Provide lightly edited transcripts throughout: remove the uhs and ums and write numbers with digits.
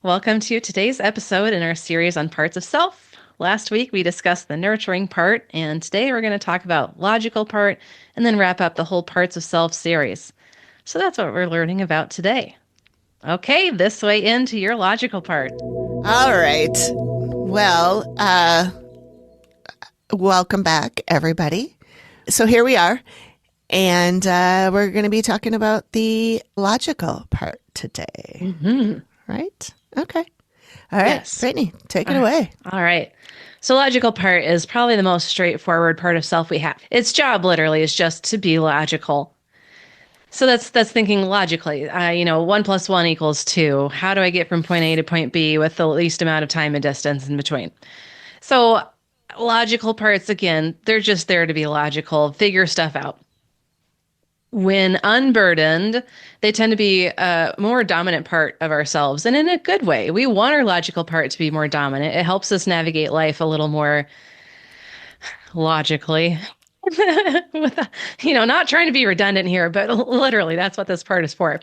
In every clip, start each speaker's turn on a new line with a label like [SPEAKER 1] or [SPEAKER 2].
[SPEAKER 1] Welcome to today's episode in our series on parts of self. Last week we discussed the nurturing part, and today we're going to talk about logical part and then wrap up the whole parts of self series. So that's what we're learning about today. Okay, this way into your logical part.
[SPEAKER 2] All right. Well, welcome back, everybody. So here we are, and we're going to be talking about the logical part today.
[SPEAKER 1] Mm-hmm.
[SPEAKER 2] Right? Okay. All right,
[SPEAKER 1] Yes.
[SPEAKER 2] Brittney, take it away.
[SPEAKER 1] All right. So logical part is probably the most straightforward part of self we have. Its job literally is just to be logical. So that's thinking logically. 1 + 1 = 2. How do I get from point A to point B with the least amount of time and distance in between? So logical parts, again, they're just there to be logical, figure stuff out. When unburdened, they tend to be a more dominant part of ourselves, and in a good way. We want our logical part to be more dominant. It helps us navigate life a little more logically. With, not trying to be redundant here, but literally that's what this part is for.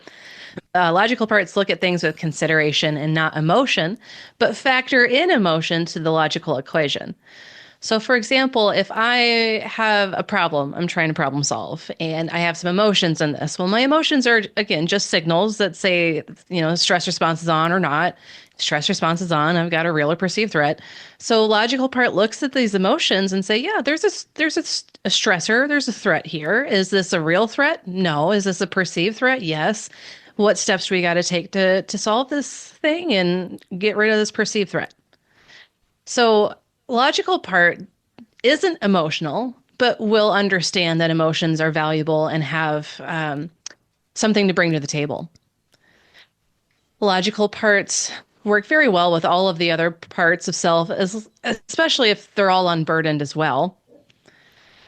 [SPEAKER 1] Logical parts look at things with consideration and not emotion, but factor in emotion to the logical equation. So, for example, if I have a problem, I'm trying to problem solve, and I have some emotions in this. Well, my emotions are, again, just signals that say, stress response is on or not. Stress response is on. I've got a real or perceived threat. So, logical part looks at these emotions and say, yeah, there's a stressor. There's a threat here. Is this a real threat? No. Is this a perceived threat? Yes. What steps do we got to take to solve this thing and get rid of this perceived threat? So, logical part isn't emotional, but will understand that emotions are valuable and have something to bring to the table. Logical parts work very well with all of the other parts of self, especially if they're all unburdened as well.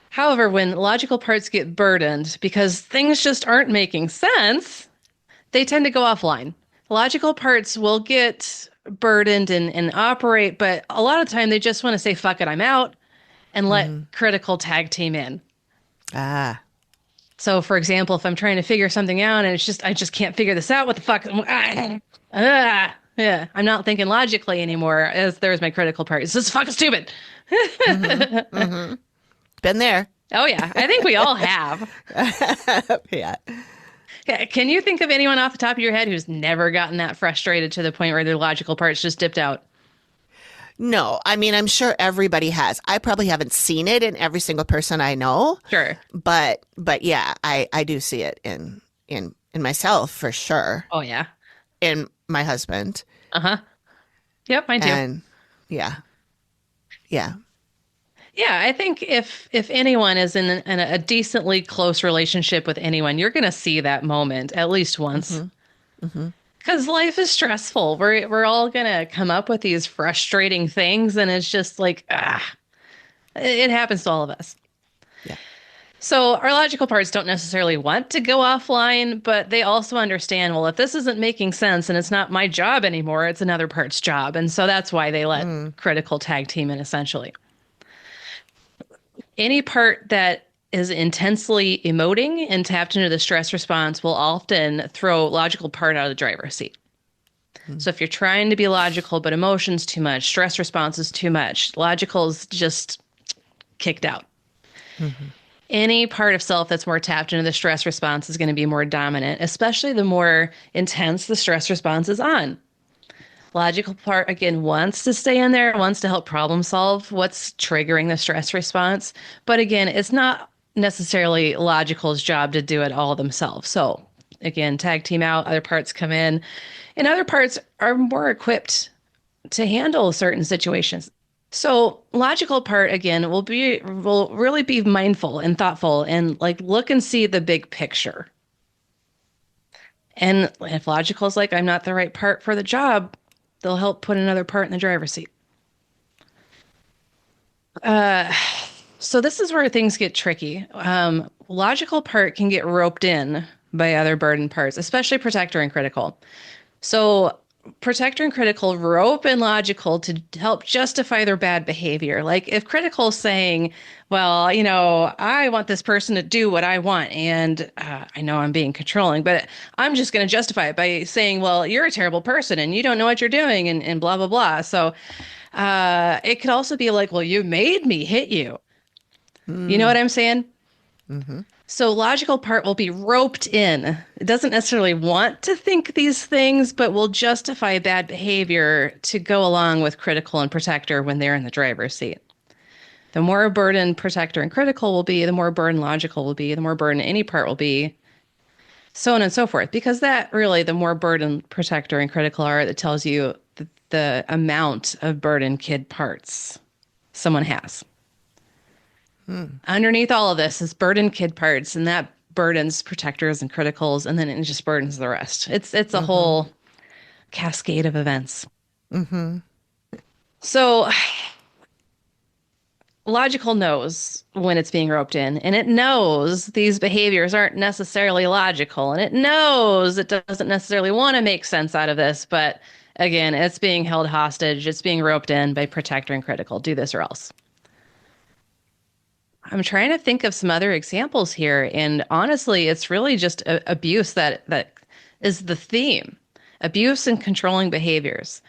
[SPEAKER 1] However, when logical parts get burdened because things just aren't making sense, they tend to go offline. Logical parts will get burdened and operate, but a lot of the time they just want to say, fuck it, I'm out, and let critical tag team in.
[SPEAKER 2] Ah.
[SPEAKER 1] So, for example, if I'm trying to figure something out and I just can't figure this out, what the fuck? Yeah, I'm not thinking logically anymore. As there's my critical part. This is fucking stupid.
[SPEAKER 2] Been there.
[SPEAKER 1] Oh, yeah. I think we all have.
[SPEAKER 2] Yeah.
[SPEAKER 1] Can you think of anyone off the top of your head who's never gotten that frustrated to the point where their logical parts just dipped out?
[SPEAKER 2] No, I mean, I'm sure everybody has. I probably haven't seen it in every single person I know.
[SPEAKER 1] Sure.
[SPEAKER 2] But yeah, I do see it in myself for sure.
[SPEAKER 1] Oh, yeah.
[SPEAKER 2] In my husband.
[SPEAKER 1] Uh-huh. Yep, mine too.
[SPEAKER 2] And yeah. Yeah.
[SPEAKER 1] Yeah, I think if anyone is in a decently close relationship with anyone, you're going to see that moment at least once. Because life is stressful. We're all going to come up with these frustrating things, and it's just like, it happens to all of us.
[SPEAKER 2] Yeah.
[SPEAKER 1] So our logical parts don't necessarily want to go offline, but they also understand, well, if this isn't making sense and it's not my job anymore, it's another part's job. And so that's why they let critical tag team in, essentially. Any part that is intensely emoting and tapped into the stress response will often throw logical part out of the driver's seat. So if you're trying to be logical, but emotions too much, stress response is too much, logical is just kicked out. Any part of self that's more tapped into the stress response is going to be more dominant, especially the more intense the stress response is on. Logical part, again, wants to stay in there, wants to help problem solve what's triggering the stress response. But again, it's not necessarily logical's job to do it all themselves. So again, tag team out, other parts come in, and other parts are more equipped to handle certain situations. So logical part, again, will really be mindful and thoughtful and like look and see the big picture. And if logical is like, I'm not the right part for the job, they'll help put another part in the driver's seat. So this is where things get tricky. Logical part can get roped in by other burden parts, especially protector and critical. So protector and critical rope in logical to help justify their bad behavior. Like if critical is saying, well, I want this person to do what I want, and I know I'm being controlling, but I'm just going to justify it by saying, well, you're a terrible person and you don't know what you're doing, and blah, blah, blah. So it could also be like, well, you made me hit you. You know what I'm saying?
[SPEAKER 2] Mm-hmm.
[SPEAKER 1] So logical part will be roped in. It doesn't necessarily want to think these things, but will justify bad behavior to go along with critical and protector when they're in the driver's seat. The more burden protector and critical will be, the more burden logical will be, the more burden any part will be, so on and so forth. Because that really, the more burden protector and critical are, that tells you the amount of burden kid parts someone has. Underneath all of this is burden kid parts, and that burdens protectors and criticals, and then it just burdens the rest. It's a
[SPEAKER 2] Mm-hmm.
[SPEAKER 1] whole cascade of events.
[SPEAKER 2] Mm-hmm.
[SPEAKER 1] So logical knows when it's being roped in, and it knows these behaviors aren't necessarily logical, and it knows it doesn't necessarily want to make sense out of this, but again, it's being held hostage, it's being roped in by protector and critical. Do this or else. I'm trying to think of some other examples here, and honestly, it's really just abuse that is the theme. Abuse and controlling behaviors.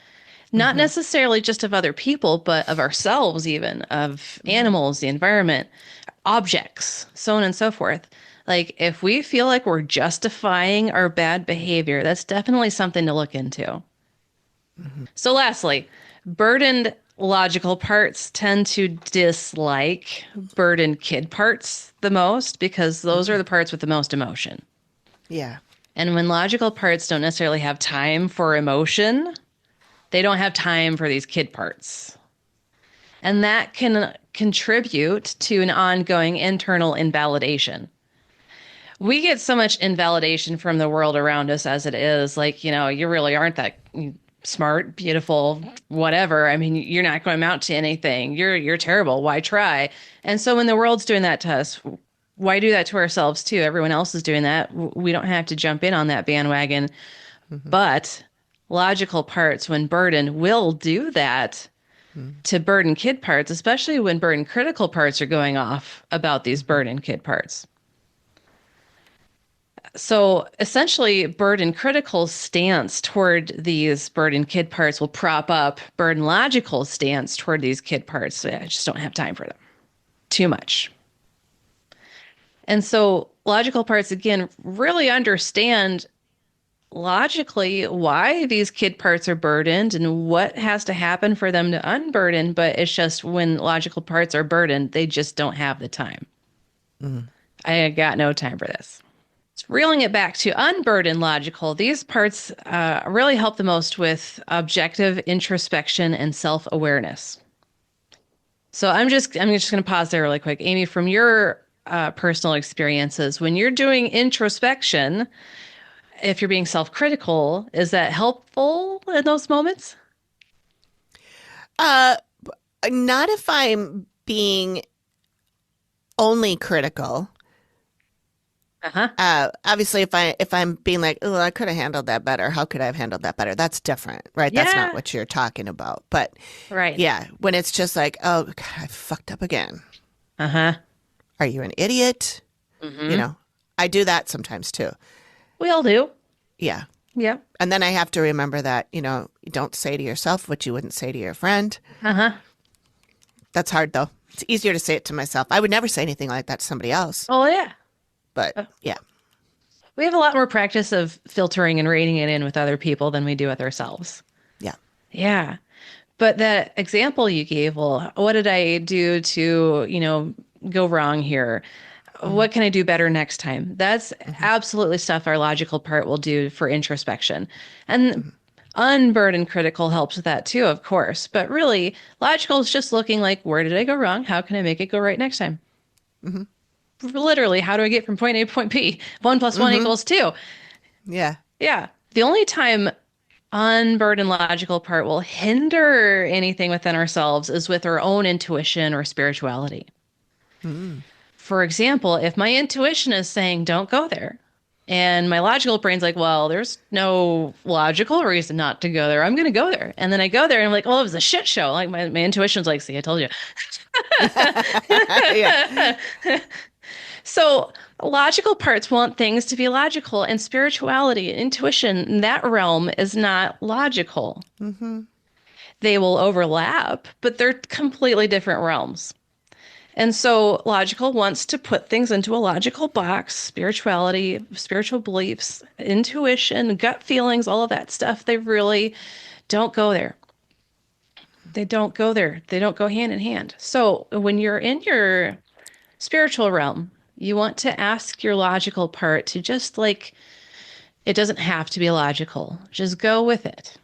[SPEAKER 1] Not
[SPEAKER 2] Mm-hmm.
[SPEAKER 1] necessarily just of other people, but of ourselves, even of
[SPEAKER 2] Mm-hmm.
[SPEAKER 1] animals, the environment, objects, so on and so forth. Like, if we feel like we're justifying our bad behavior, that's definitely something to look into.
[SPEAKER 2] Mm-hmm.
[SPEAKER 1] So, lastly, burdened logical parts tend to dislike burdened kid parts the most because those are
[SPEAKER 2] Mm-hmm.
[SPEAKER 1] the parts with the most emotion.
[SPEAKER 2] Yeah.
[SPEAKER 1] And when logical parts don't necessarily have time for emotion, they don't have time for these kid parts. And that can contribute to an ongoing internal invalidation. We get so much invalidation from the world around us as it is. Like, you really aren't that smart, beautiful, whatever. I mean, you're not going to amount to anything. You're terrible. Why try? And so when the world's doing that to us, why do that to ourselves too? Everyone else is doing that. We don't have to jump in on that bandwagon.
[SPEAKER 2] Mm-hmm.
[SPEAKER 1] But logical parts, when burdened, will do that to burden kid parts, especially when burden critical parts are going off about these
[SPEAKER 2] Mm-hmm.
[SPEAKER 1] burden kid parts. So essentially, burden critical stance toward these burden kid parts will prop up burden logical stance toward these kid parts. So I just don't have time for them. Too much. And so logical parts, again, really understand logically why these kid parts are burdened and what has to happen for them to unburden. But it's just when logical parts are burdened, they just don't have the time.
[SPEAKER 2] Mm-hmm.
[SPEAKER 1] I got no time for this. Reeling it back to unburdened logical, these parts really help the most with objective introspection and self-awareness. So I'm just going to pause there really quick. Amy, from your personal experiences, when you're doing introspection, if you're being self-critical, is that helpful in those moments?
[SPEAKER 2] Uh, Not if I'm being only critical.
[SPEAKER 1] Uh-huh.
[SPEAKER 2] Obviously, if I'm being like, oh, I could have handled that better. How could I have handled that better? That's different, right? That's not
[SPEAKER 1] Yeah.
[SPEAKER 2] what you're talking about. But
[SPEAKER 1] Right.
[SPEAKER 2] yeah, when it's just like, oh, God, I fucked up again.
[SPEAKER 1] Uh-huh.
[SPEAKER 2] Are you an idiot? You
[SPEAKER 1] Mm-hmm.
[SPEAKER 2] know, I do that sometimes too.
[SPEAKER 1] We all do.
[SPEAKER 2] Yeah.
[SPEAKER 1] Yeah.
[SPEAKER 2] And then I have to remember that, you don't say to yourself what you wouldn't say to your friend.
[SPEAKER 1] Uh-huh.
[SPEAKER 2] That's hard though. It's easier to say it to myself. I would never say anything like that to somebody else.
[SPEAKER 1] Oh, yeah.
[SPEAKER 2] But yeah.
[SPEAKER 1] We have a lot more practice of filtering and rating it in with other people than we do with ourselves.
[SPEAKER 2] Yeah.
[SPEAKER 1] Yeah. But that example you gave, well, what did I do to, go wrong here?
[SPEAKER 2] Mm-hmm.
[SPEAKER 1] What can I do better next time? That's
[SPEAKER 2] Mm-hmm.
[SPEAKER 1] absolutely stuff our logical part will do for introspection. And
[SPEAKER 2] Mm-hmm.
[SPEAKER 1] unburdened critical helps with that too, of course. But really, logical is just looking like, where did I go wrong? How can I make it go right next time?
[SPEAKER 2] Mm-hmm.
[SPEAKER 1] Literally, how do I get from point A to point B? One plus one
[SPEAKER 2] Mm-hmm.
[SPEAKER 1] equals two.
[SPEAKER 2] Yeah.
[SPEAKER 1] Yeah. The only time unburdened logical part will hinder anything within ourselves is with our own intuition or spirituality.
[SPEAKER 2] Mm-hmm.
[SPEAKER 1] For example, if my intuition is saying, don't go there, And my logical brain's like, well, there's no logical reason not to go there. I'm going to go there. And then I go there and I'm like, oh, it was a shit show. Like my intuition's like, see, I told you.
[SPEAKER 2] Yeah.
[SPEAKER 1] So logical parts want things to be logical, and spirituality, intuition, that realm is not logical.
[SPEAKER 2] Hmm.
[SPEAKER 1] They will overlap, but they're completely different realms. And so logical wants to put things into a logical box, spirituality, spiritual beliefs, intuition, gut feelings, all of that stuff. They really don't go there. They don't go there. They don't go hand in hand. So when you're in your spiritual realm, you want to ask your logical part to just like, it doesn't have to be logical. Just go with it.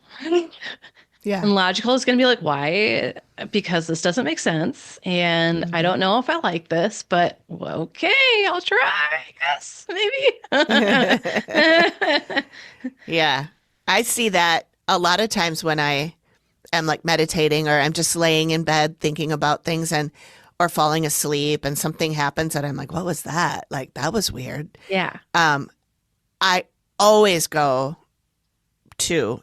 [SPEAKER 2] Yeah.
[SPEAKER 1] And logical is going to be like, why? Because this doesn't make sense. And I
[SPEAKER 2] Hmm.
[SPEAKER 1] don't know if I like this, but okay, I'll try, I guess, maybe.
[SPEAKER 2] Yeah. I see that a lot of times when I am like meditating or I'm just laying in bed thinking about things and or falling asleep and something happens and I'm like, what was that? Like that was weird.
[SPEAKER 1] Yeah.
[SPEAKER 2] Um, I always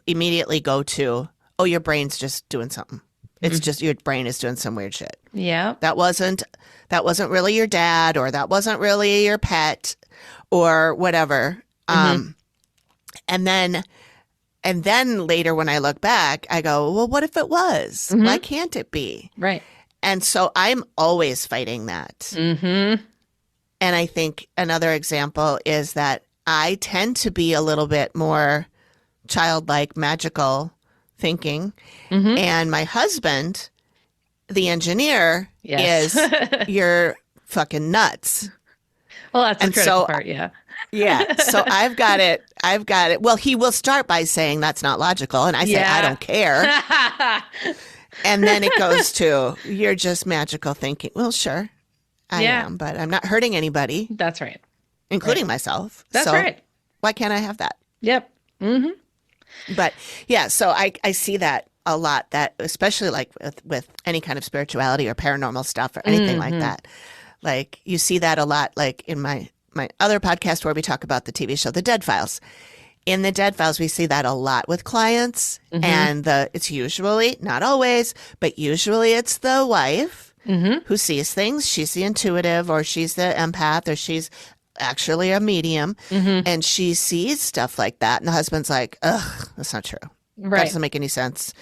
[SPEAKER 2] immediately go to, oh, your brain's just doing something. It's
[SPEAKER 1] Mhm.
[SPEAKER 2] just your brain is doing some weird shit.
[SPEAKER 1] Yeah.
[SPEAKER 2] That wasn't that wasn't really your dad or that wasn't really your pet or whatever.
[SPEAKER 1] Hmm.
[SPEAKER 2] And then and then later when I look back, I go, well, what if it was? Why
[SPEAKER 1] Hmm.
[SPEAKER 2] can't it be?
[SPEAKER 1] Right.
[SPEAKER 2] And so I'm always fighting that.
[SPEAKER 1] Hmm.
[SPEAKER 2] And I think another example is that I tend to be a little bit more childlike, magical thinking.
[SPEAKER 1] Hmm.
[SPEAKER 2] And my husband, the engineer,
[SPEAKER 1] Yes.
[SPEAKER 2] is you're fucking nuts.
[SPEAKER 1] Well, that's the
[SPEAKER 2] And
[SPEAKER 1] critical
[SPEAKER 2] so,
[SPEAKER 1] part. Yeah.
[SPEAKER 2] yeah, so I've got it. I've got it. Well, he will start by saying that's not logical. And I say, I
[SPEAKER 1] Yeah.
[SPEAKER 2] don't care. And then it goes to, you're just magical thinking. Well, sure, I
[SPEAKER 1] Yeah.
[SPEAKER 2] am, but I'm not hurting anybody,
[SPEAKER 1] That's right. Right.
[SPEAKER 2] including myself.
[SPEAKER 1] That's
[SPEAKER 2] So
[SPEAKER 1] right.
[SPEAKER 2] why can't I have that?
[SPEAKER 1] Yep. Hmm.
[SPEAKER 2] But yeah, so I see that a lot, that especially like with any kind of spirituality or paranormal stuff or anything like
[SPEAKER 1] Hmm.
[SPEAKER 2] that. Like you see that a lot, like in my other podcast where we talk about the TV show, The Dead Files. In The Dead Files, we see that a lot with clients,
[SPEAKER 1] Hmm.
[SPEAKER 2] and it's usually, not always, but usually it's the wife
[SPEAKER 1] Hmm.
[SPEAKER 2] who sees things. She's the intuitive, or she's the empath, or she's actually a medium,
[SPEAKER 1] Hmm.
[SPEAKER 2] and she sees stuff like that. And the husband's like, ugh, that's not true. That
[SPEAKER 1] Right.
[SPEAKER 2] doesn't make any sense.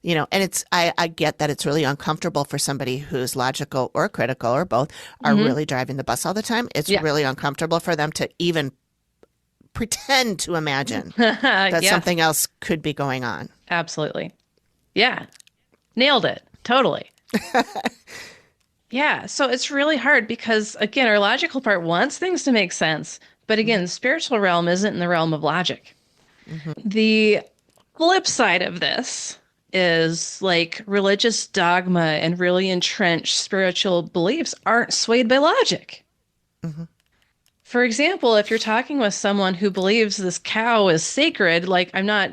[SPEAKER 2] And I get that it's really uncomfortable for somebody who's logical or critical or both are
[SPEAKER 1] Hmm.
[SPEAKER 2] really driving the bus all the time. It's
[SPEAKER 1] Yeah.
[SPEAKER 2] really uncomfortable for them to even pretend to imagine that
[SPEAKER 1] Yeah.
[SPEAKER 2] something else could be going on.
[SPEAKER 1] Absolutely. Yeah. Nailed it. Totally. Yeah. So it's really hard because, again, our logical part wants things to make sense. But again, the spiritual realm isn't in the realm of logic.
[SPEAKER 2] Hmm.
[SPEAKER 1] The flip side of this is like religious dogma and really entrenched spiritual beliefs aren't swayed by logic.
[SPEAKER 2] Hmm.
[SPEAKER 1] For example, if you're talking with someone who believes this cow is sacred, like I'm not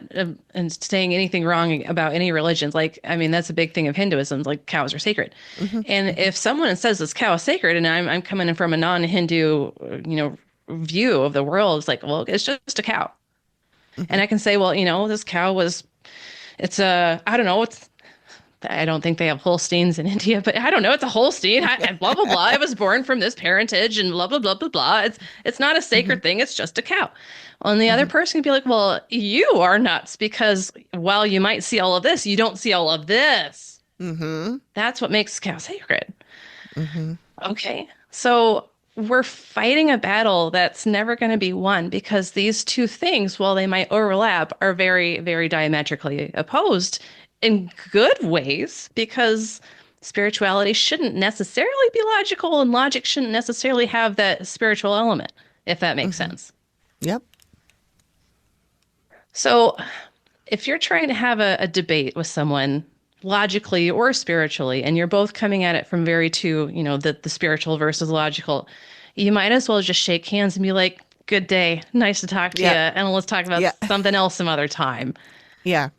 [SPEAKER 1] saying anything wrong about any religions. Like, I mean, that's a big thing of Hinduism, like cows are sacred.
[SPEAKER 2] Hmm.
[SPEAKER 1] And
[SPEAKER 2] Hmm.
[SPEAKER 1] if someone says this cow is sacred, and I'm coming in from a non-Hindu, view of the world, it's like, well, it's just a cow. And
[SPEAKER 2] Hmm.
[SPEAKER 1] I can say, well, this cow was, it's a, I don't know, I don't think they have Holsteins in India, but I don't know. It's a Holstein. And blah blah blah. It was born from this parentage, and blah blah blah blah blah. It's not a
[SPEAKER 2] Hmm.
[SPEAKER 1] sacred thing. It's just a cow. And the other
[SPEAKER 2] Hmm.
[SPEAKER 1] person can be like, "Well, you are nuts because while you might see all of this, you don't see all of this.
[SPEAKER 2] Hmm.
[SPEAKER 1] That's what makes a cow sacred."
[SPEAKER 2] Hmm.
[SPEAKER 1] Okay, so we're fighting a battle that's never going to be won because these two things, while they might overlap, are very, very diametrically opposed in good ways because spirituality shouldn't necessarily be logical and logic shouldn't necessarily have that spiritual element, if that makes
[SPEAKER 2] Hmm.
[SPEAKER 1] sense.
[SPEAKER 2] Yep.
[SPEAKER 1] So if you're trying to have a debate with someone logically or spiritually, and you're both coming at it from very two, the spiritual versus logical, you might as well just shake hands and be like, good day, nice to talk to you,
[SPEAKER 2] Yep.
[SPEAKER 1] and let's talk about
[SPEAKER 2] Yeah.
[SPEAKER 1] something else some other time.
[SPEAKER 2] Yeah.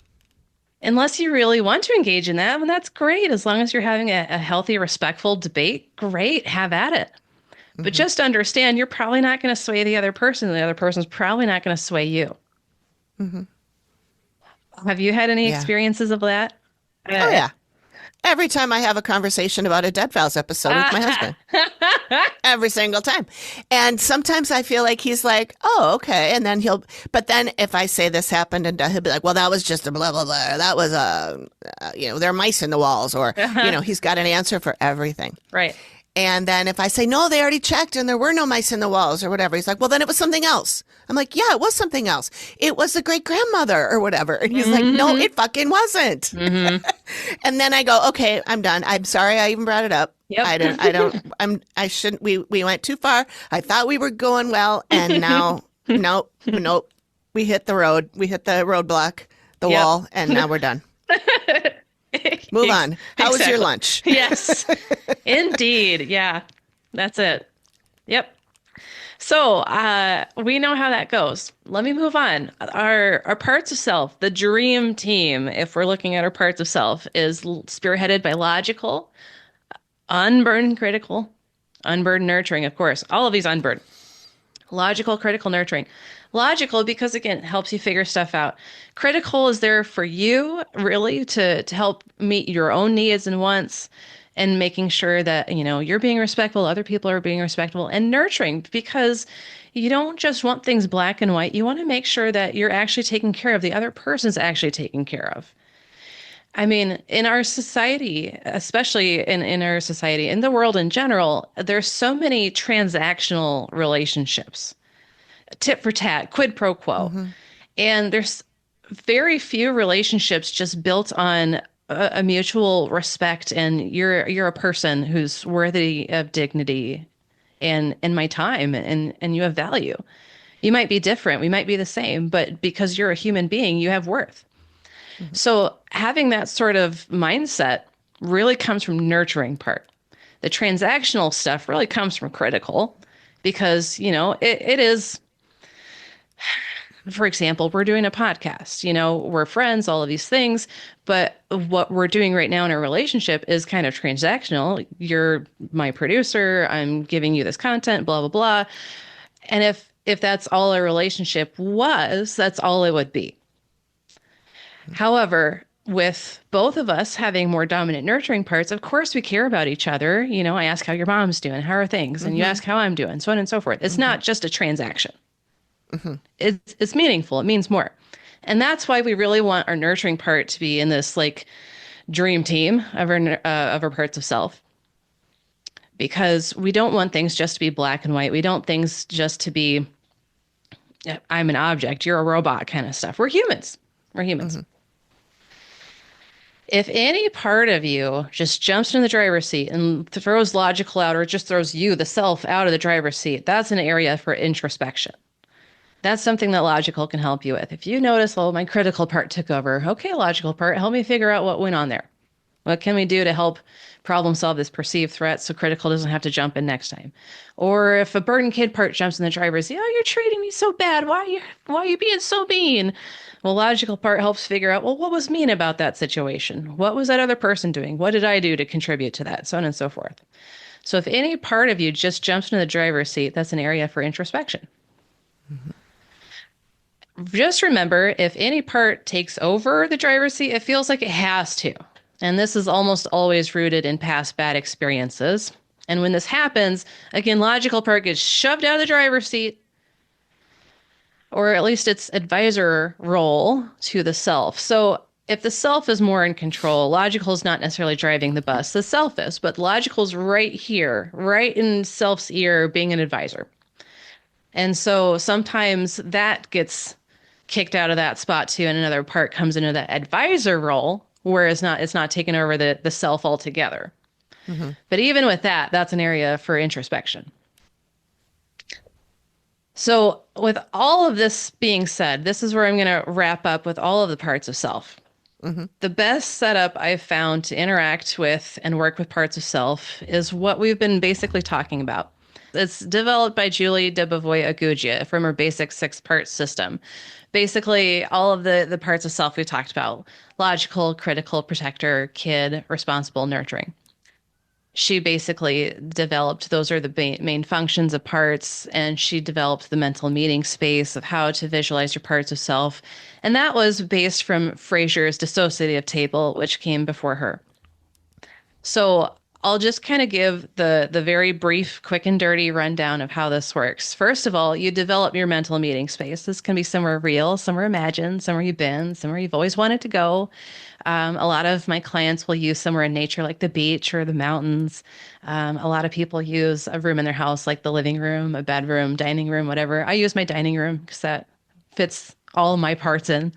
[SPEAKER 1] Unless you really want to engage in that, and that's great. As long as you're having a healthy, respectful debate, great, have at it. But
[SPEAKER 2] Hmm.
[SPEAKER 1] just understand you're probably not going to sway the other person. The other person's probably not going to sway you.
[SPEAKER 2] Hmm.
[SPEAKER 1] Have you had any
[SPEAKER 2] Yeah.
[SPEAKER 1] experiences of that?
[SPEAKER 2] Oh,
[SPEAKER 1] Uh,
[SPEAKER 2] yeah. Every time I have a conversation about a Dead Files episode with my husband. Every single time. And sometimes I feel like he's like, oh, okay. And then but then if I say this happened, and he'll be like, well, that was just a blah, blah, blah. That was there are mice in the walls. Or, he's got an answer for everything.
[SPEAKER 1] right.
[SPEAKER 2] And then if I say, no, they already checked and there were no mice in the walls or whatever, he's like, well, then it was something else. I'm like, yeah, it was something else. It was the great grandmother or whatever. And he's like, no,
[SPEAKER 1] Hmm.
[SPEAKER 2] it fucking wasn't.
[SPEAKER 1] Hmm.
[SPEAKER 2] And then I go, okay, I'm done. I'm sorry I even brought it up.
[SPEAKER 1] Yep.
[SPEAKER 2] I shouldn't, we went too far. I thought we were going well. And now, nope, nope. We hit the road. We hit the roadblock, the
[SPEAKER 1] Yep.
[SPEAKER 2] wall, and now we're done. Move on. How was your
[SPEAKER 1] Exactly.
[SPEAKER 2] lunch?
[SPEAKER 1] Yes, indeed. Yeah, that's it. Yep. So we know how that goes. Let me move on. Our parts of self, the dream team, if we're looking at our parts of self, is spearheaded by logical, unburdened, critical, unburdened, nurturing. Of course, all of these unburdened. Logical, critical, nurturing. Logical because again, it helps you figure stuff out. Critical is there for you really to help meet your own needs and wants and making sure that, you're being respectful, other people are being respectful and nurturing because you don't just want things black and white. You want to make sure that you're actually taking care of the other person's actually taken care of. I mean, in our society, especially in our society, in the world in general, there's so many transactional relationships, tit for tat, quid pro quo.
[SPEAKER 2] Hmm.
[SPEAKER 1] And there's very few relationships just built on a mutual respect and you're a person who's worthy of dignity and my time and you have value. You might be different, we might be the same, but because you're a human being, you have worth.
[SPEAKER 2] Hmm.
[SPEAKER 1] So having that sort of mindset really comes from nurturing part. The transactional stuff really comes from critical because, it is, for example, we're doing a podcast, we're friends, all of these things, but what we're doing right now in our relationship is kind of transactional. You're my producer, I'm giving you this content, blah, blah, blah. And if that's all a relationship was, that's all it would be. However, with both of us having more dominant nurturing parts, of course we care about each other. I ask how your mom's doing, how are things, and you
[SPEAKER 2] Hmm.
[SPEAKER 1] ask how I'm doing, so on and so forth. It's
[SPEAKER 2] Hmm.
[SPEAKER 1] not just a transaction.
[SPEAKER 2] Hmm.
[SPEAKER 1] It's meaningful. It means more. And that's why we really want our nurturing part to be in this like dream team of our parts of self because we don't want things just to be black and white. We don't things just to be I'm an object, you're a robot kind of stuff. We're humans. We're humans.
[SPEAKER 2] Hmm.
[SPEAKER 1] If any part of you just jumps in the driver's seat and throws logical out or just throws you, the self, out of the driver's seat, that's an area for introspection. That's something that logical can help you with. If you notice, oh, my critical part took over. Okay, logical part, help me figure out what went on there. What can we do to help problem solve this perceived threat so critical doesn't have to jump in next time? Or if a burden kid part jumps in the driver's seat, oh, you're treating me so bad. Why are you being so mean? Well, logical part helps figure out, well, what was mean about that situation? What was that other person doing? What did I do to contribute to that? So on and so forth. So if any part of you just jumps into the driver's seat, that's an area for introspection. Just remember, if any part takes over the driver's seat, it feels like it has to. And this is almost always rooted in past bad experiences. And when this happens, again, logical part gets shoved out of the driver's seat, or at least its advisor role to the self. So if the self is more in control, logical is not necessarily driving the bus. The self is, but logical is right here, right in self's ear, being an advisor. And so sometimes that gets kicked out of that spot too, and another part comes into that advisor role where it's not taking over the self altogether.
[SPEAKER 2] Hmm.
[SPEAKER 1] But even with that, that's an area for introspection. So with all of this being said, this is where I'm going to wrap up with all of the parts of self.
[SPEAKER 2] Hmm.
[SPEAKER 1] The best setup I've found to interact with and work with parts of self is what we've been basically talking about. It's developed by Julie de Beauvois-Aguja from her basic six-part system. Basically, all of the parts of self we talked about: logical, critical, protector, kid, responsible, nurturing. She basically developed those are the main functions of parts, and she developed the mental meeting space of how to visualize your parts of self. And that was based from Fraser's dissociative table, which came before her. So I'll just kind of give the very brief, quick and dirty rundown of how this works. First of all, you develop your mental meeting space. This can be somewhere real, somewhere imagined, somewhere you've been, somewhere you've always wanted to go. A lot of my clients will use somewhere in nature, like the beach or the mountains. A lot of people use a room in their house, like the living room, a bedroom, dining room, whatever. I use my dining room because that fits all my parts in.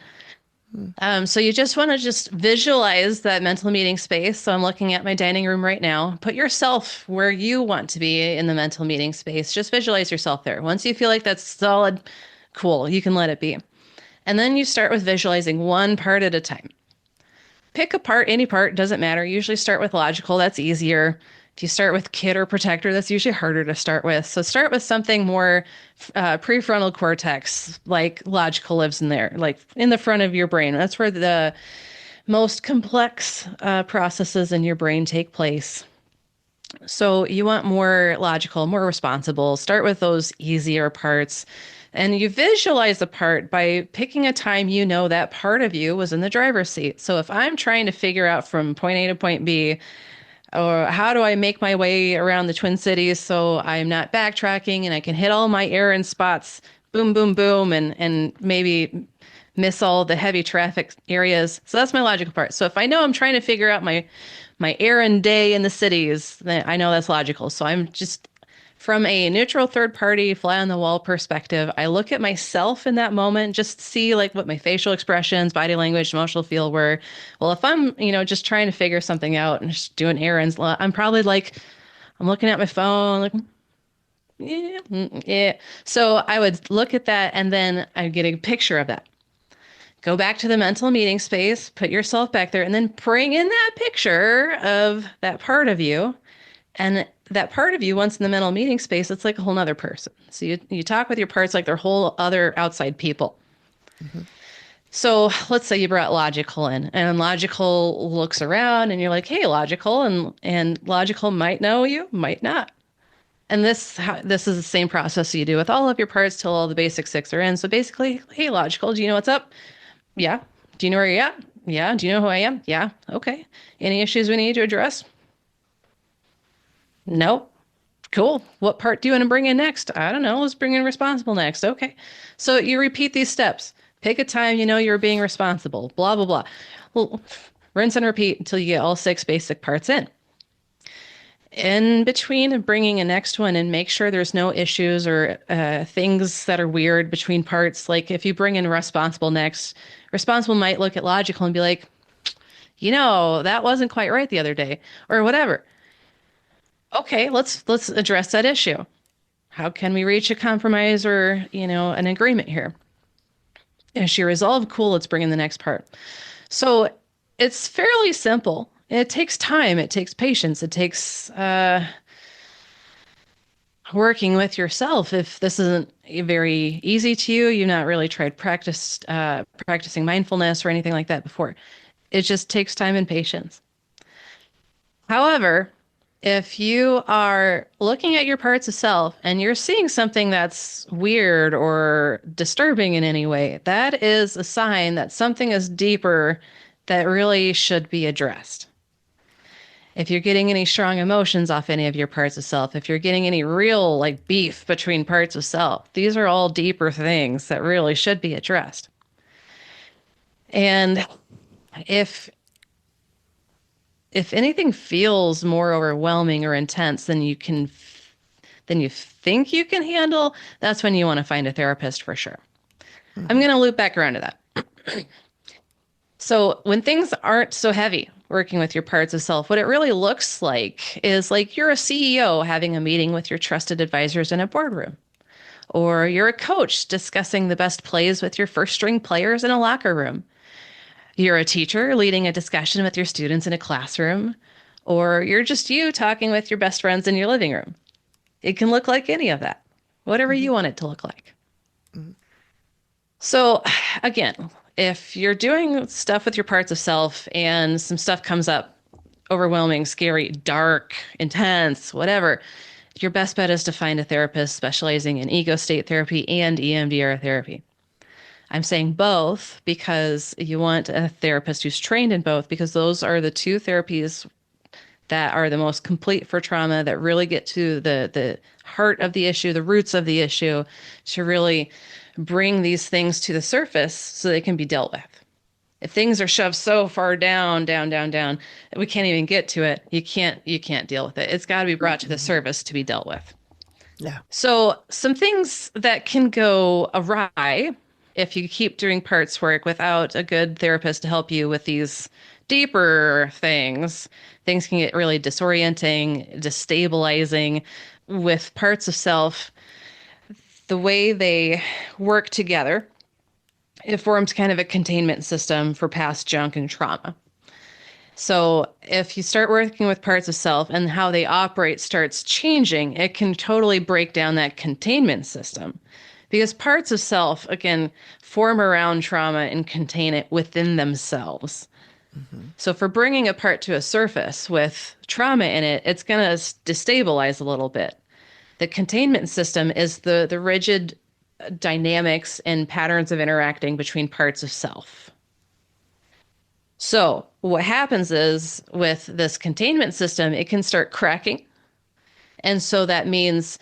[SPEAKER 2] Mm-hmm.
[SPEAKER 1] So you just want to just visualize that mental meeting space. So I'm looking at my dining room right now. Put yourself where you want to be in the mental meeting space. Just visualize yourself there. Once you feel like that's solid, cool, you can let it be. And then you start with visualizing one part at a time. Pick a part, any part, doesn't matter. Usually start with logical, that's easier. If you start with kid or protector, that's usually harder to start with. So start with something more prefrontal cortex, like logical lives in there, like in the front of your brain. That's where the most complex processes in your brain take place. So you want more logical, more responsible. Start with those easier parts. And you visualize the part by picking a time you know that part of you was in the driver's seat. So if I'm trying to figure out from point A to point B, or how do I make my way around the Twin Cities so I'm not backtracking and I can hit all my errand spots, boom, boom, boom, and maybe miss all the heavy traffic areas. So that's my logical part. So if I know I'm trying to figure out my errand day in the cities, then I know that's logical. So I'm just from a neutral third party fly on the wall perspective, I look at myself in that moment, just see like what my facial expressions, body language, emotional feel were. Well, if I'm, just trying to figure something out and just doing errands, I'm probably like, I'm looking at my phone, like, yeah, yeah. So I would look at that and then I'd get a picture of that. Go back to the mental meeting space, put yourself back there, and then bring in that picture of that part of you. And that part of you, once in the mental meeting space, it's like a whole nother person. So you talk with your parts like they're whole other outside people.
[SPEAKER 2] Mm-hmm.
[SPEAKER 1] So let's say you brought logical in, and logical looks around, and you're like, "Hey, logical," and logical might know you, might not. And this is the same process you do with all of your parts till all the basic six are in. So basically, hey, logical, do you know what's up? Yeah. Do you know where you're at? Yeah. Do you know who I am? Yeah. Okay. Any issues we need to address? Nope. Cool. What part do you want to bring in next? I don't know. Let's bring in responsible next. Okay. So you repeat these steps. Pick a time you know you're being responsible. Blah, blah, blah. Well, rinse and repeat until you get all six basic parts in. In between bringing a next one and make sure there's no issues or things that are weird between parts. Like if you bring in responsible next, responsible might look at logical and be like, that wasn't quite right the other day or whatever. Okay, let's address that issue. How can we reach a compromise or, an agreement here? If she resolved, cool, let's bring in the next part. So it's fairly simple. It takes time, it takes patience, it takes working with yourself. If this isn't very easy to you, you've not really tried practicing mindfulness or anything like that before. It just takes time and patience. However, if you are looking at your parts of self and you're seeing something that's weird or disturbing in any way, that is a sign that something is deeper that really should be addressed. If you're getting any strong emotions off any of your parts of self, if you're getting any real like beef between parts of self, these are all deeper things that really should be addressed. And if if anything feels more overwhelming or intense than you think you can handle, that's when you want to find a therapist for sure. I'm
[SPEAKER 2] Mm-hmm.
[SPEAKER 1] going to loop back around to that. So when things aren't so heavy, working with your parts of self, what it really looks like is like you're a CEO having a meeting with your trusted advisors in a boardroom, or you're a coach discussing the best plays with your first string players in a locker room. You're a teacher leading a discussion with your students in a classroom, or you're just you talking with your best friends in your living room. It can look like any of that, whatever
[SPEAKER 2] Mm-hmm.
[SPEAKER 1] you want it to look like.
[SPEAKER 2] Mm-hmm.
[SPEAKER 1] So, again, if you're doing stuff with your parts of self and some stuff comes up, overwhelming, scary, dark, intense, whatever, your best bet is to find a therapist specializing in ego state therapy and EMDR therapy. I'm saying both because you want a therapist who's trained in both, because those are the two therapies that are the most complete for trauma, that really get to the heart of the issue, the roots of the issue, to really bring these things to the surface so they can be dealt with. If things are shoved so far down, down, down, down, that we can't even get to it, you can't deal with it. It's got to be brought to the surface to be dealt with.
[SPEAKER 2] Yeah.
[SPEAKER 1] So, some things that can go awry if you keep doing parts work without a good therapist to help you with these deeper things, things can get really disorienting, destabilizing with parts of self. The way they work together, it forms kind of a containment system for past junk and trauma. So if you start working with parts of self and how they operate starts changing, it can totally break down that containment system. Because parts of self, again, form around trauma and contain it within themselves.
[SPEAKER 2] Mm-hmm.
[SPEAKER 1] So for bringing a part to a surface with trauma in it, it's going to destabilize a little bit. The containment system is the rigid dynamics and patterns of interacting between parts of self. So what happens is with this containment system, it can start cracking. And so that means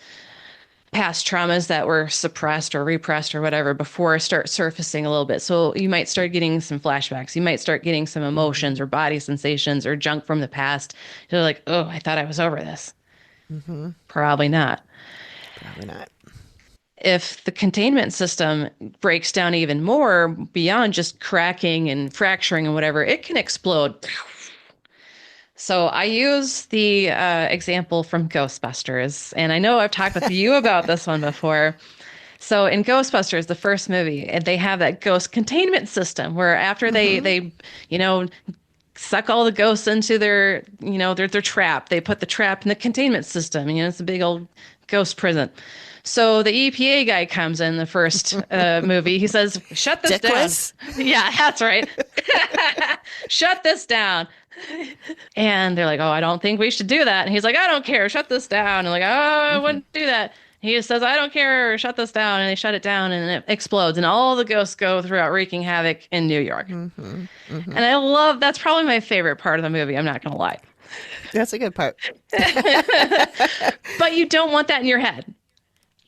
[SPEAKER 1] past traumas that were suppressed or repressed or whatever before start surfacing a little bit. So you might start getting some flashbacks. You might start getting some emotions or body sensations or junk from the past. You're like, oh, I thought I was over this.
[SPEAKER 2] Mm-hmm.
[SPEAKER 1] Probably not.
[SPEAKER 2] Probably not.
[SPEAKER 1] If the containment system breaks down even more beyond just cracking and fracturing and whatever, it can explode. So I use the example from Ghostbusters, and I know I've talked with you about this one before. So in Ghostbusters, the first movie, they have that ghost containment system where after they
[SPEAKER 2] Mm-hmm.
[SPEAKER 1] they you know suck all the ghosts into their trap, they put the trap in the containment system. It's a big old ghost prison. So the EPA guy comes in the first movie. He says, "Shut this down."
[SPEAKER 2] Dickless?
[SPEAKER 1] Yeah, that's right. Shut this down. And they're like, "Oh, I don't think we should do that." And he's like, "I don't care. Shut this down." And like, "Oh, I
[SPEAKER 2] Mm-hmm.
[SPEAKER 1] wouldn't do that." He just says, "I don't care. Shut this down." And they shut it down and it explodes. And all the ghosts go throughout wreaking havoc in New York.
[SPEAKER 2] Mm-hmm. Mm-hmm.
[SPEAKER 1] And that's probably my favorite part of the movie. I'm not going to lie.
[SPEAKER 2] That's a good part.
[SPEAKER 1] But you don't want that in your head.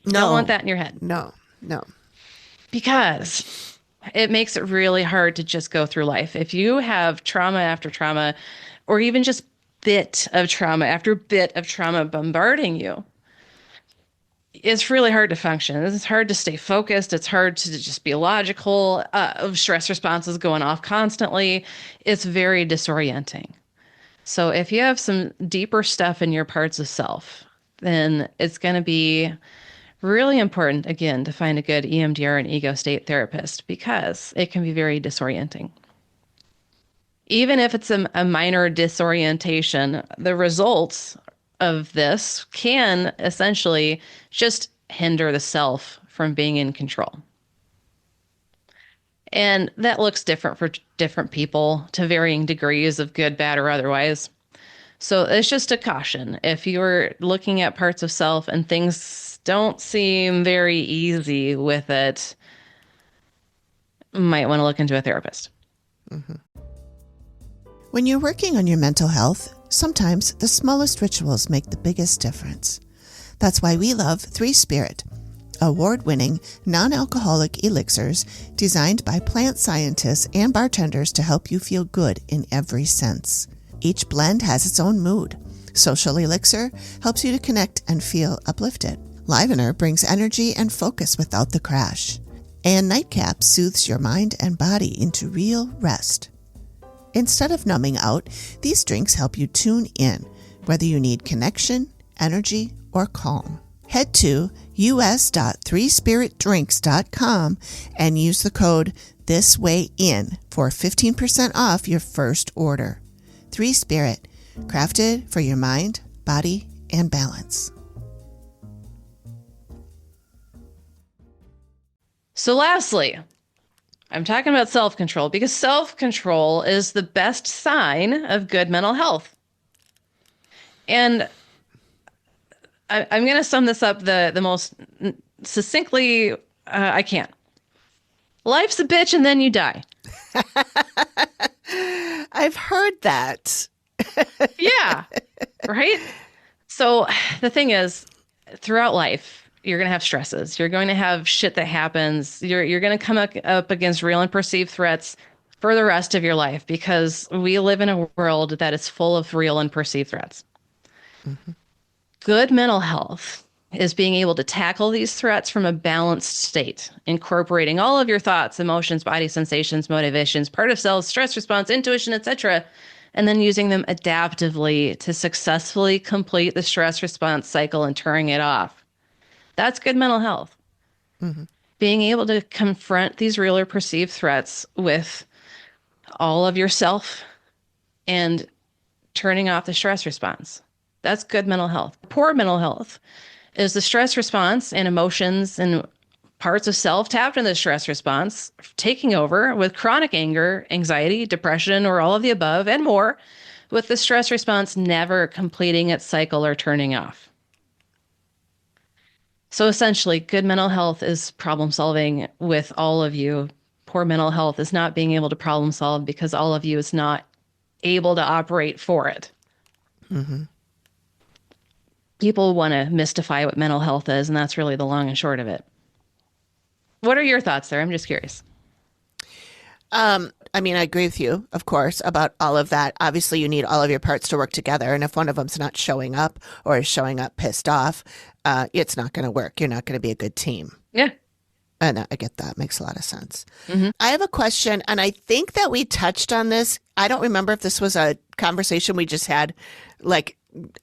[SPEAKER 1] You don't want
[SPEAKER 2] No,
[SPEAKER 1] that in your head
[SPEAKER 2] no, no.
[SPEAKER 1] because it makes it really hard to just go through life. If you have trauma after trauma, or even just bit of trauma after bit of trauma bombarding you, it's really hard to function. It's hard to stay focused. It's hard to just be logical. Stress responses going off constantly. It's very disorienting. So if you have some deeper stuff in your parts of self, then it's going to be really important, again, to find a good EMDR and ego state therapist because it can be very disorienting. Even if it's a minor disorientation, the results of this can essentially just hinder the self from being in control. And that looks different for different people to varying degrees of good, bad, or otherwise. So it's just a caution. If you're looking at parts of self and things don't seem very easy with it, you might want to look into a therapist.
[SPEAKER 2] Mm-hmm. When you're working on your mental health, sometimes the smallest rituals make the biggest difference. That's why we love Three Spirit, award-winning non-alcoholic elixirs designed by plant scientists and bartenders to help you feel good in every sense. Each blend has its own mood. Social Elixir helps you to connect and feel uplifted. Livener brings energy and focus without the crash. And Nightcap soothes your mind and body into real rest. Instead of numbing out, these drinks help you tune in, whether you need connection, energy, or calm. Head to us.threespiritdrinks.com and use the code THISWAYIN for 15% off your first order. Three Spirit, crafted for your mind, body, and balance.
[SPEAKER 1] So lastly, I'm talking about self-control because self-control is the best sign of good mental health. And I'm going to sum this up the most succinctly I can. Life's a bitch and then you die.
[SPEAKER 2] I've heard that.
[SPEAKER 1] Yeah, right? So the thing is, throughout life, you're going to have stresses. You're going to have shit that happens. You're going to come up against real and perceived threats for the rest of your life because we live in a world that is full of real and perceived threats.
[SPEAKER 2] Mm-hmm.
[SPEAKER 1] Good mental health is being able to tackle these threats from a balanced state, incorporating all of your thoughts, emotions, body sensations, motivations, part of self, stress response, intuition, etc., and then using them adaptively to successfully complete the stress response cycle and turning it off. That's good mental health.
[SPEAKER 2] Mm-hmm.
[SPEAKER 1] Being able to confront these real or perceived threats with all of yourself and turning off the stress response. That's good mental health. Poor mental health is the stress response and emotions and parts of self tapped in the stress response taking over with chronic anger, anxiety, depression, or all of the above and more, with the stress response never completing its cycle or turning off. So essentially, good mental health is problem solving with all of you. Poor mental health is not being able to problem solve because all of you is not able to operate for it.
[SPEAKER 2] Mm-hmm.
[SPEAKER 1] People want to mystify what mental health is, and that's really the long and short of it. What are your thoughts there? I'm just curious.
[SPEAKER 2] I mean, I agree with you, of course, about all of that. Obviously, you need all of your parts to work together. And if one of them's not showing up or is showing up pissed off, it's not going to work. You're not going to be a good team.
[SPEAKER 1] Yeah.
[SPEAKER 2] And I get that. Makes a lot of sense.
[SPEAKER 1] Mm-hmm.
[SPEAKER 2] I have a question, and I think that we touched on this. I don't remember if this was a conversation we just had, like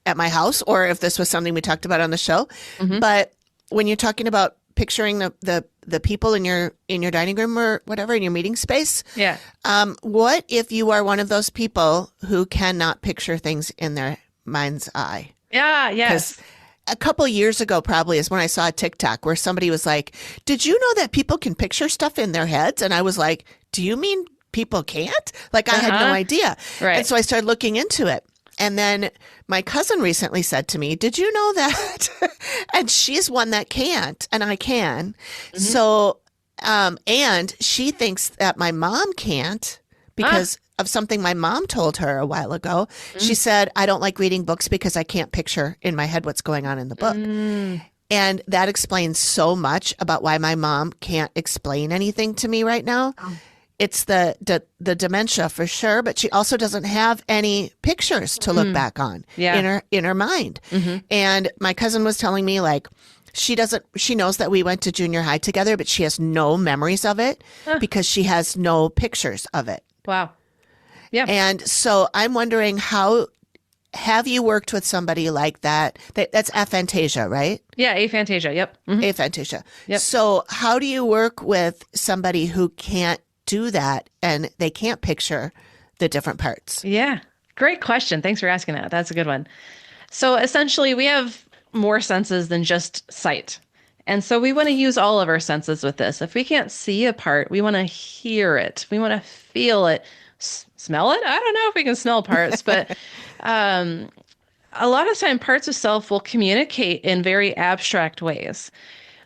[SPEAKER 2] at my house, or if this was something we talked about on the show.
[SPEAKER 1] Mm-hmm.
[SPEAKER 2] But when you're talking about picturing the people in your dining room or whatever in your meeting space,
[SPEAKER 1] Yeah.
[SPEAKER 2] what if you are one of those people who cannot picture things in their mind's eye?
[SPEAKER 1] Yeah.
[SPEAKER 2] Because
[SPEAKER 1] Yes.
[SPEAKER 2] a couple years ago, probably, is when I saw a TikTok where somebody was like, "Did you know that people can picture stuff in their heads?" And I was like, "Do you mean people can't?" Like, I had no idea.
[SPEAKER 1] Right.
[SPEAKER 2] And so I started looking into it. And then my cousin recently said to me, "Did you know that?" And she's one that can't, and I can.
[SPEAKER 1] Mm-hmm.
[SPEAKER 2] So, and she thinks that my mom can't because of something my mom told her a while ago. She said, "I don't like reading books because I can't picture in my head what's going on in the book." And that explains so much about why my mom can't explain anything to me right now. It's the dementia for sure, but she also doesn't have any pictures to look back on in her mind.
[SPEAKER 1] Mm-hmm.
[SPEAKER 2] And my cousin was telling me, like, she knows that we went to junior high together, but she has no memories of it because she has no pictures of it.
[SPEAKER 1] Wow. Yeah.
[SPEAKER 2] And so I'm wondering, how have you worked with somebody like that? That's aphantasia, right?
[SPEAKER 1] Yeah. Aphantasia. Yep. Mm-hmm.
[SPEAKER 2] Aphantasia.
[SPEAKER 1] Yep.
[SPEAKER 2] So how do you work with somebody who can't do that and they can't picture the different parts?
[SPEAKER 1] Yeah. Great question. Thanks for asking that. That's a good one. So essentially, we have more senses than just sight. And so we want to use all of our senses with this. If we can't see a part, we want to hear it. We want to feel it, smell it. I don't know if we can smell parts, but a lot of time parts of self will communicate in very abstract ways.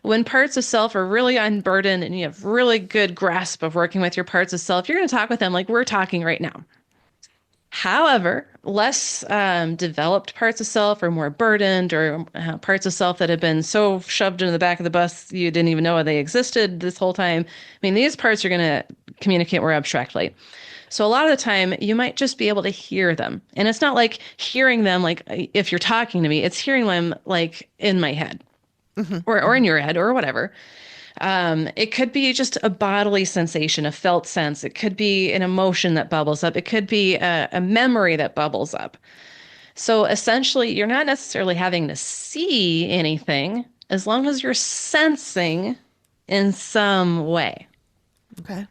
[SPEAKER 1] When parts of self are really unburdened and you have really good grasp of working with your parts of self, you're going to talk with them like we're talking right now. However, less developed parts of self are more burdened, or parts of self that have been so shoved into the back of the bus you didn't even know they existed this whole time. I mean, these parts are going to communicate more abstractly. So a lot of the time, you might just be able to hear them. And it's not like hearing them like if you're talking to me, it's hearing them like in my head.
[SPEAKER 2] Mm-hmm.
[SPEAKER 1] Or in your head or whatever. It could be just a bodily sensation, a felt sense. It could be an emotion that bubbles up. It could be a memory that bubbles up. So essentially, you're not necessarily having to see anything as long as you're sensing in some way.
[SPEAKER 2] Okay.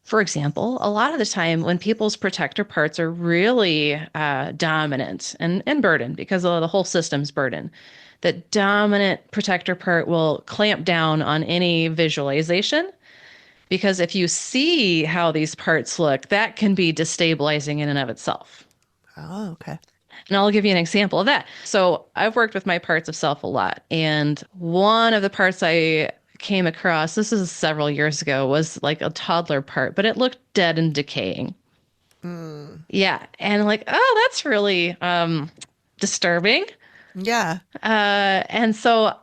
[SPEAKER 1] For example, a lot of the time when people's protector parts are really dominant and burdened because the whole system's burdened, the dominant protector part will clamp down on any visualization because if you see how these parts look, that can be destabilizing in and of itself.
[SPEAKER 2] Oh, okay.
[SPEAKER 1] And I'll give you an example of that. So I've worked with my parts of self a lot. And one of the parts I came across, this is several years ago, was like a toddler part, but it looked dead and decaying.
[SPEAKER 2] Mm.
[SPEAKER 1] Yeah. And like, oh, that's really disturbing.
[SPEAKER 2] Yeah.
[SPEAKER 1] And so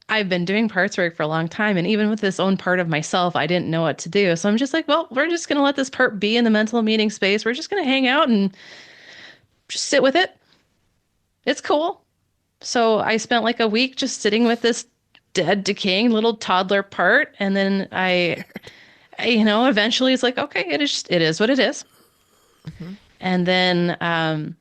[SPEAKER 1] I've been doing parts work for a long time. And even with this own part of myself, I didn't know what to do. So I'm just like, well, we're just going to let this part be in the mental meeting space. We're just going to hang out and just sit with it. It's cool. So I spent like a week just sitting with this dead, decaying little toddler part. And then eventually it's like, okay, it is what it is.
[SPEAKER 2] Hmm.
[SPEAKER 1] And then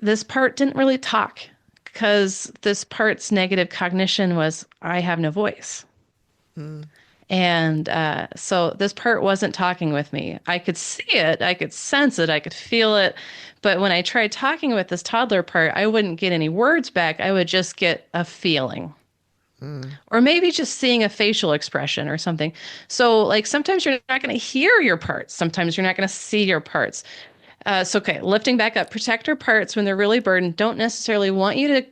[SPEAKER 1] this part didn't really talk because this part's negative cognition was, I have no voice.
[SPEAKER 2] Mm.
[SPEAKER 1] And so this part wasn't talking with me. I could see it, I could sense it, I could feel it. But when I tried talking with this toddler part, I wouldn't get any words back. I would just get a feeling.
[SPEAKER 2] Mm.
[SPEAKER 1] Or maybe just seeing a facial expression or something. So, like, sometimes you're not going to hear your parts. Sometimes you're not going to see your parts. Okay, lifting back up, protector parts, when they're really burdened, don't necessarily want you to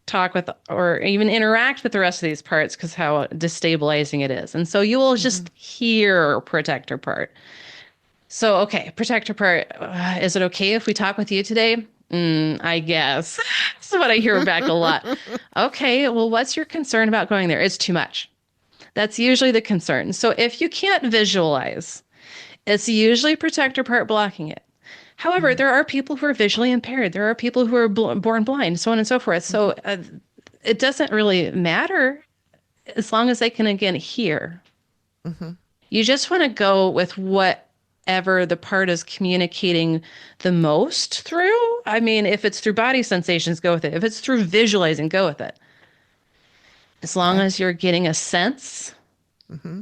[SPEAKER 1] talk with or even interact with the rest of these parts because how destabilizing it is. And so you will
[SPEAKER 2] Hmm.
[SPEAKER 1] just hear protector part. So, okay, protector part, is it okay if we talk with you today? I guess. That's what I hear back a lot. Okay, well, what's your concern about going there? It's too much. That's usually the concern. So if you can't visualize, it's usually protector part blocking it. However,
[SPEAKER 2] Hmm.
[SPEAKER 1] there are people who are visually impaired. There are people who are born blind, so on and so forth. So it doesn't really matter as long as they can, again, hear.
[SPEAKER 2] Hmm.
[SPEAKER 1] You just want to go with whatever the part is communicating the most through. I mean, if it's through body sensations, go with it. If it's through visualizing, go with it. As long
[SPEAKER 2] Okay.
[SPEAKER 1] as you're getting a sense.
[SPEAKER 2] Hmm.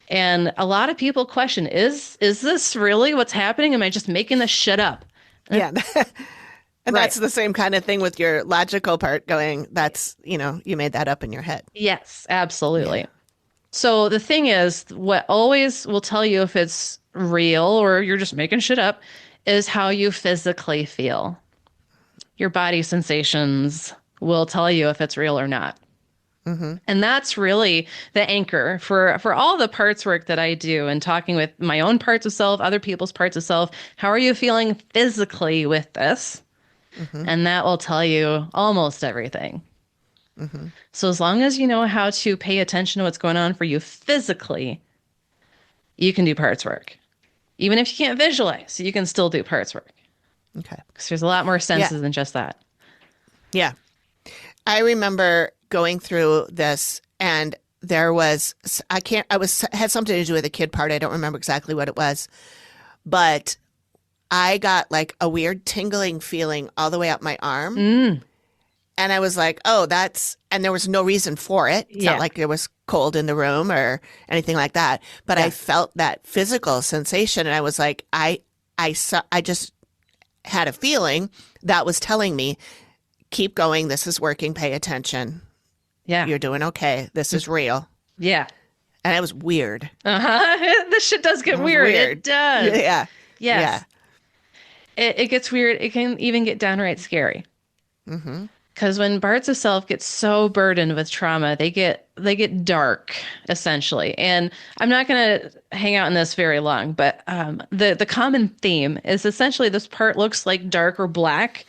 [SPEAKER 1] And a lot of people question, is this really what's happening? Am I just making this shit up?
[SPEAKER 2] Yeah. And
[SPEAKER 1] Right.
[SPEAKER 2] that's the same kind of thing with your logical part going, that's, you made that up in your head.
[SPEAKER 1] Yes,
[SPEAKER 2] Yeah.
[SPEAKER 1] absolutely. So the thing is, what always will tell you if it's real or you're just making shit up is how you physically feel. Your body sensations will tell you if it's real or not.
[SPEAKER 2] Hmm.
[SPEAKER 1] And that's really the anchor for all the parts work that I do and talking with my own parts of self, other people's parts of self. How are you feeling physically with this?
[SPEAKER 2] Hmm.
[SPEAKER 1] And that will tell you almost everything.
[SPEAKER 2] Hmm.
[SPEAKER 1] So as long as you know how to pay attention to what's going on for you physically, you can do parts work. Even if you can't visualize, you can still do parts work
[SPEAKER 2] Okay.
[SPEAKER 1] because there's a lot more
[SPEAKER 2] Yeah.
[SPEAKER 1] senses than just that.
[SPEAKER 2] Yeah. I remember going through this and there was, I can't, I was, had something to do with a kid part. I don't remember exactly what it was, but I got like a weird tingling feeling all the way up my arm.
[SPEAKER 1] Mm,
[SPEAKER 2] And I was like, oh, and there was no reason for it. It's not
[SPEAKER 1] yeah,
[SPEAKER 2] like it was cold in the room or anything like that. But I
[SPEAKER 1] yeah,
[SPEAKER 2] felt that physical sensation. And I was like, I just had a feeling that was telling me, keep going. This is working. Pay attention.
[SPEAKER 1] yeah,
[SPEAKER 2] You're doing okay. This is real.
[SPEAKER 1] yeah.
[SPEAKER 2] And it was weird.
[SPEAKER 1] Uh-huh. This shit does
[SPEAKER 2] It
[SPEAKER 1] get
[SPEAKER 2] was
[SPEAKER 1] weird. It
[SPEAKER 2] weird.
[SPEAKER 1] does.
[SPEAKER 2] Yeah. Yeah.
[SPEAKER 1] Yes. It gets weird. It can even get downright scary.
[SPEAKER 2] Hmm.
[SPEAKER 1] Because when parts of self get so burdened with trauma, they get dark essentially. And I'm not going to hang out in this very long, but the common theme is essentially this part looks like dark or black,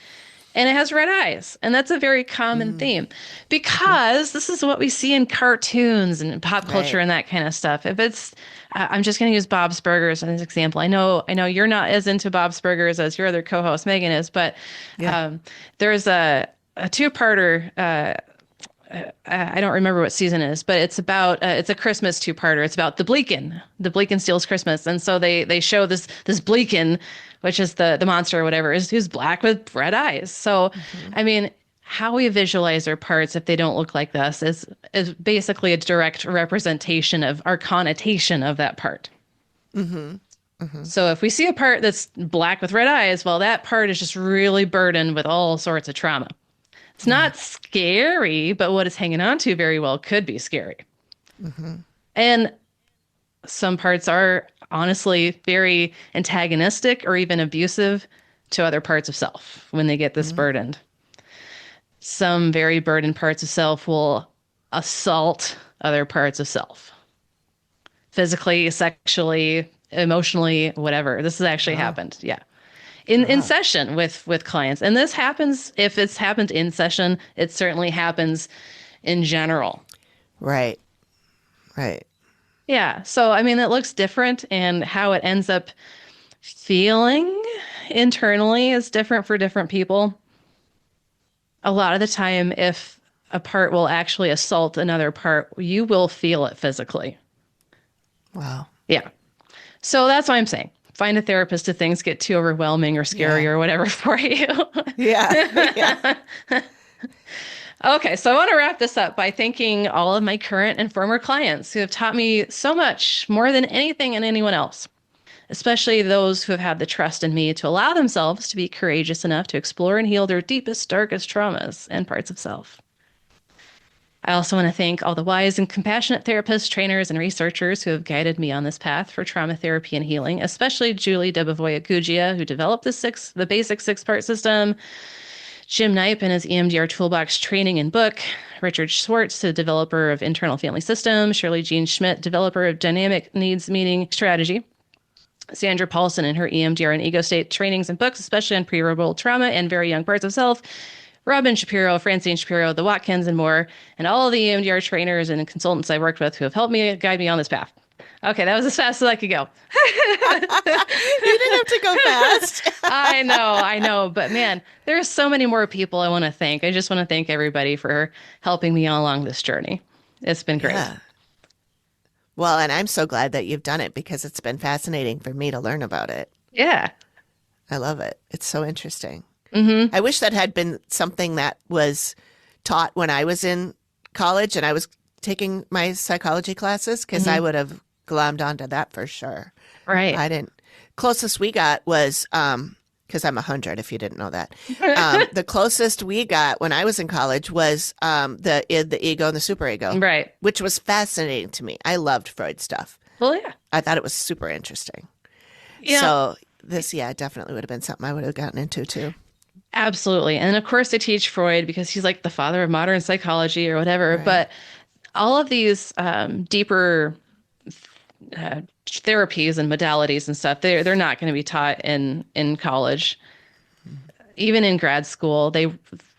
[SPEAKER 1] and it has red eyes, and that's a very common
[SPEAKER 2] Mm.
[SPEAKER 1] theme
[SPEAKER 2] Hmm.
[SPEAKER 1] because this is what we see in cartoons and pop culture
[SPEAKER 2] Right.
[SPEAKER 1] and that kind of stuff. If it's I'm just going to use Bob's Burgers as an example. I know you're not as into Bob's Burgers as your other co-host Megan is, but
[SPEAKER 2] Yeah.
[SPEAKER 1] um, there's a two-parter. I don't remember what season it is, but it's a Christmas two-parter. It's about the Bleakin steals Christmas, and so they show this Bleakin, which is the monster or whatever, is who's black with red eyes. So,
[SPEAKER 2] Hmm.
[SPEAKER 1] I mean, how we visualize our parts if they don't look like this is basically a direct representation of our connotation of that part.
[SPEAKER 2] Hmm. Hmm.
[SPEAKER 1] So if we see a part that's black with red eyes, well, that part is just really burdened with all sorts of trauma. It's
[SPEAKER 2] Yeah.
[SPEAKER 1] not scary, but what it's hanging on to very well could be scary.
[SPEAKER 2] Hmm.
[SPEAKER 1] And some parts are honestly very antagonistic or even abusive to other parts of self when they get this
[SPEAKER 2] Mhm.
[SPEAKER 1] burdened. Some very burdened parts of self will assault other parts of self, physically, sexually, emotionally, whatever. This has actually
[SPEAKER 2] Oh,
[SPEAKER 1] happened. Yeah. In
[SPEAKER 2] oh,
[SPEAKER 1] session with clients. And this happens, if it's happened in session, it certainly happens in general.
[SPEAKER 2] right, right.
[SPEAKER 1] Yeah. So, I mean, it looks different, and how it ends up feeling internally is different for different people. A lot of the time, if a part will actually assault another part, you will feel it physically.
[SPEAKER 2] Wow.
[SPEAKER 1] Yeah. So that's what I'm saying. Find a therapist if things get too overwhelming or scary
[SPEAKER 2] Yeah.
[SPEAKER 1] or whatever for you.
[SPEAKER 2] Yeah. Yeah.
[SPEAKER 1] Okay, so I want to wrap this up by thanking all of my current and former clients who have taught me so much more than anything and anyone else, especially those who have had the trust in me to allow themselves to be courageous enough to explore and heal their deepest, darkest traumas and parts of self. I also want to thank all the wise and compassionate therapists, trainers, and researchers who have guided me on this path for trauma therapy and healing, especially Julie Debevoya-Guggia, who developed the basic six-part system, Jim Knipe and his EMDR Toolbox training and book, Richard Schwartz, the developer of Internal Family Systems, Shirley Jean Schmidt, developer of Dynamic Needs Meeting Strategy, Sandra Paulson and her EMDR and ego state trainings and books, especially on pre-verbal trauma and very young parts of self, Robin Shapiro, Francine Shapiro, the Watkins, and more, and all of the EMDR trainers and consultants I worked with who have helped me guide me on this path. Okay, that was as fast as I could go.
[SPEAKER 2] You didn't have to go fast.
[SPEAKER 1] I know, but man, there's so many more people I want to thank. I just want to thank everybody for helping me along this journey. It's been great.
[SPEAKER 2] Yeah. Well, and I'm so glad that you've done it because it's been fascinating for me to learn about it.
[SPEAKER 1] Yeah.
[SPEAKER 2] I love it. It's so interesting.
[SPEAKER 1] Mm-hmm.
[SPEAKER 2] I wish that had been something that was taught when I was in college and I was taking my psychology classes because I
[SPEAKER 1] Mm-hmm.
[SPEAKER 2] would have glommed onto that for sure.
[SPEAKER 1] Right.
[SPEAKER 2] I didn't. Closest we got was because I'm 100. If you didn't know that, the closest we got when I was in college was the ego and the superego,
[SPEAKER 1] Right.
[SPEAKER 2] which was fascinating to me. I loved Freud stuff.
[SPEAKER 1] Well, yeah.
[SPEAKER 2] I thought it was super interesting.
[SPEAKER 1] Yeah,
[SPEAKER 2] So this, yeah, definitely would have been something I would have gotten into too.
[SPEAKER 1] absolutely. And of course, I teach Freud because he's like the father of modern psychology or whatever.
[SPEAKER 2] Right.
[SPEAKER 1] But all of these deeper therapies and modalities and stuff, they're not going to be taught in college. Even in grad school,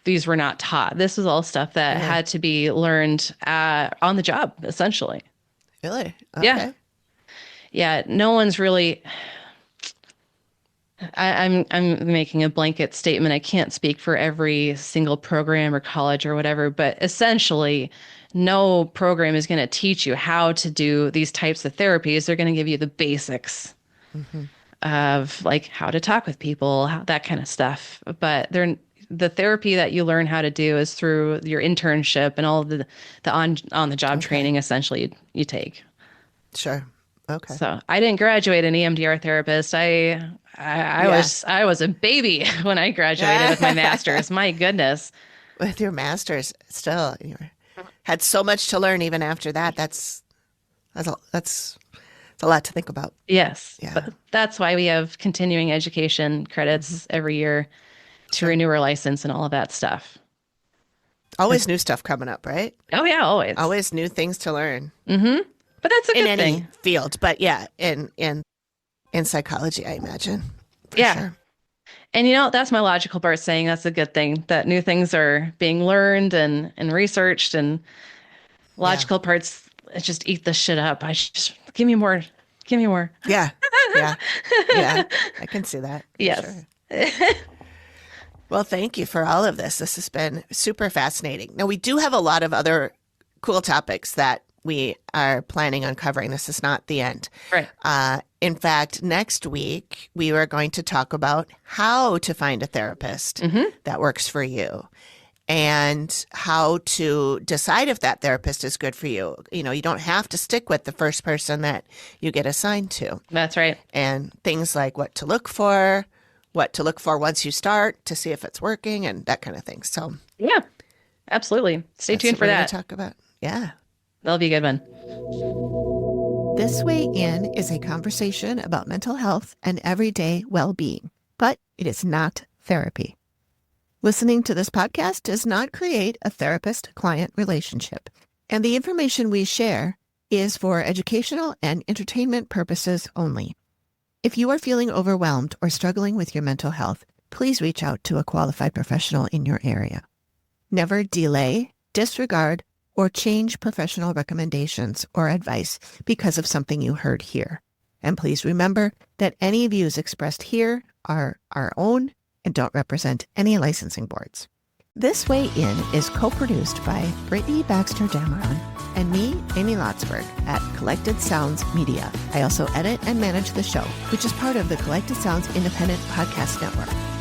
[SPEAKER 1] these were not taught. This was all stuff that
[SPEAKER 2] Really?
[SPEAKER 1] had to be learned on the job, essentially.
[SPEAKER 2] Really?
[SPEAKER 1] Yeah.
[SPEAKER 2] Okay.
[SPEAKER 1] Yeah. No one's really. I'm making a blanket statement. I can't speak for every single program or college or whatever, but essentially, no program is going to teach you how to do these types of therapies. They're going to give you the basics
[SPEAKER 2] Hmm.
[SPEAKER 1] of like how to talk with people, that kind of stuff. But the therapy that you learn how to do is through your internship and all of the on the job
[SPEAKER 2] Okay.
[SPEAKER 1] training essentially you take.
[SPEAKER 2] Sure. Okay.
[SPEAKER 1] So I didn't graduate an EMDR therapist. I
[SPEAKER 2] Yeah.
[SPEAKER 1] was a baby when I graduated with my master's. My goodness.
[SPEAKER 2] With your master's, still, had so much to learn even after that. That's a lot to think about.
[SPEAKER 1] Yes.
[SPEAKER 2] Yeah.
[SPEAKER 1] But that's why we have continuing education
[SPEAKER 2] Hmm.
[SPEAKER 1] credits every year to
[SPEAKER 2] Sure.
[SPEAKER 1] renew our license and all of that stuff.
[SPEAKER 2] Always new stuff coming up, right?
[SPEAKER 1] Oh yeah, always.
[SPEAKER 2] Always new things to learn
[SPEAKER 1] Mm-hmm. But that's a
[SPEAKER 2] in
[SPEAKER 1] good
[SPEAKER 2] any
[SPEAKER 1] thing.
[SPEAKER 2] field. But yeah, in psychology, I imagine for
[SPEAKER 1] Yeah.
[SPEAKER 2] sure.
[SPEAKER 1] And that's my logical part saying that's a good thing that new things are being learned and researched and
[SPEAKER 2] Yeah.
[SPEAKER 1] logical parts just eat the shit up. I just give me more. Give me more.
[SPEAKER 2] Yeah. Yeah. Yeah. I can see that for
[SPEAKER 1] Yes.
[SPEAKER 2] sure. Well, thank you for all of this. This has been super fascinating. Now, we do have a lot of other cool topics that we are planning on covering. This is not the end.
[SPEAKER 1] Right.
[SPEAKER 2] In fact, next week, we are going to talk about how to find a therapist
[SPEAKER 1] Mm-hmm.
[SPEAKER 2] that works for you and how to decide if that therapist is good for you. You don't have to stick with the first person that you get assigned to.
[SPEAKER 1] That's right.
[SPEAKER 2] And things like what to look for once you start to see if it's working and that kind of thing. So
[SPEAKER 1] Yeah. Absolutely. Stay
[SPEAKER 2] that's
[SPEAKER 1] tuned
[SPEAKER 2] what
[SPEAKER 1] for
[SPEAKER 2] we're going
[SPEAKER 1] that.
[SPEAKER 2] to talk about. Yeah.
[SPEAKER 1] That'll be a good one.
[SPEAKER 2] This Way In is a conversation about mental health and everyday well-being. but it is not therapy. Listening to this podcast does not create a therapist-client relationship, and the information we share is for educational and entertainment purposes only. If you are feeling overwhelmed or struggling with your mental health, please reach out to a qualified professional in your area. Never delay, disregard, or change professional recommendations or advice because of something you heard here. And please remember that any views expressed here are our own and don't represent any licensing boards. This Way In is co-produced by Brittney Baxter-Dameron and me, Amy Lotsberg, at Collected Sounds Media. I also edit and manage the show, which is part of the Collected Sounds Independent Podcast Network.